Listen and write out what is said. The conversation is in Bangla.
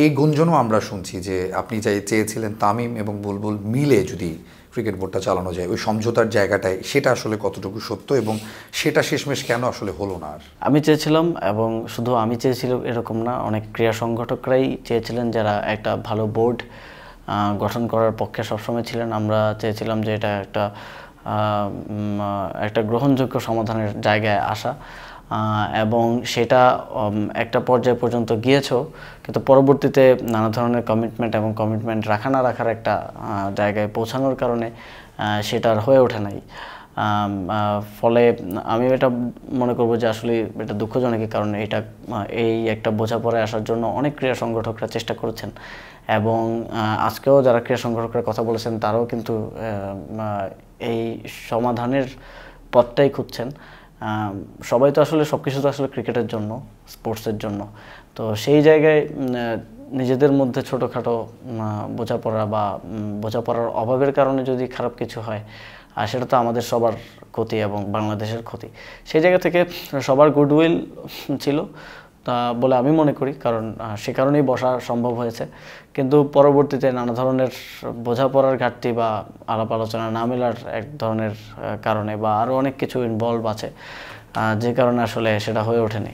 এই গুঞ্জনও আমরা শুনছি যে আপনি চেয়েছিলেন তামিম এবং বুলবুল মিলে যদি ক্রিকেট বোর্ডটা চালানো যায়, ওই সমঝোতার জায়গাটায় সেটা আসলে কতটুকু সত্য এবং সেটা শেষমেশ কেন আসলে হলো না আর? আমি চেয়েছিলাম, এবং শুধু আমি চেয়েছিলাম এরকম না, অনেক ক্রীড়া সংগঠকরাই চেয়েছিলেন, যারা একটা ভালো বোর্ড গঠন করার পক্ষে সবসময় ছিলেন। আমরা চেয়েছিলাম যে এটা একটা গ্রহণযোগ্য সমাধানের জায়গায় আসা, এবং সেটা একটা পর্যায় পর্যন্ত গিয়েছেও, কিন্তু পরবর্তীতে নানা ধরনের কমিটমেন্ট রাখা না রাখার একটা জায়গায় পৌঁছানোর কারণে সেটা আর হয়ে ওঠে নাই। ফলে আমি এটা মনে করব যে আসলে এটা দুঃখজনক, কারণ এই একটা বোঝাপড়ায় আসার জন্য অনেক ক্রীড়া সংগঠকরা চেষ্টা করেছেন, এবং আজকেও যারা ক্রীড়া সংগঠকরা কথা বলেছেন তারাও কিন্তু এই সমাধানের পথটাই খুঁজছেন। সবাই তো আসলে সব কিছু তো আসলে ক্রিকেটের জন্য, স্পোর্টসের জন্য, তো সেই জায়গায় নিজেদের মধ্যে ছোটোখাটো বোঝাপড়া বা বোঝাপড়ার অভাবের কারণে যদি খারাপ কিছু হয়, আর সেটা তো আমাদের সবার ক্ষতি এবং বাংলাদেশের ক্ষতি। সেই জায়গা থেকে সবার গুডউইল ছিল তা বলে আমি মনে করি, কারণ সে কারণেই বসা সম্ভব হয়েছে। কিন্তু পরবর্তীতে নানা ধরনের বোঝাপড়ার ঘাটতি বা আলাপ আলোচনা না মেলার এক ধরনের কারণে, বা আরও অনেক কিছু ইনভলভ আছে, যে কারণে আসলে সেটা হয়ে ওঠেনি।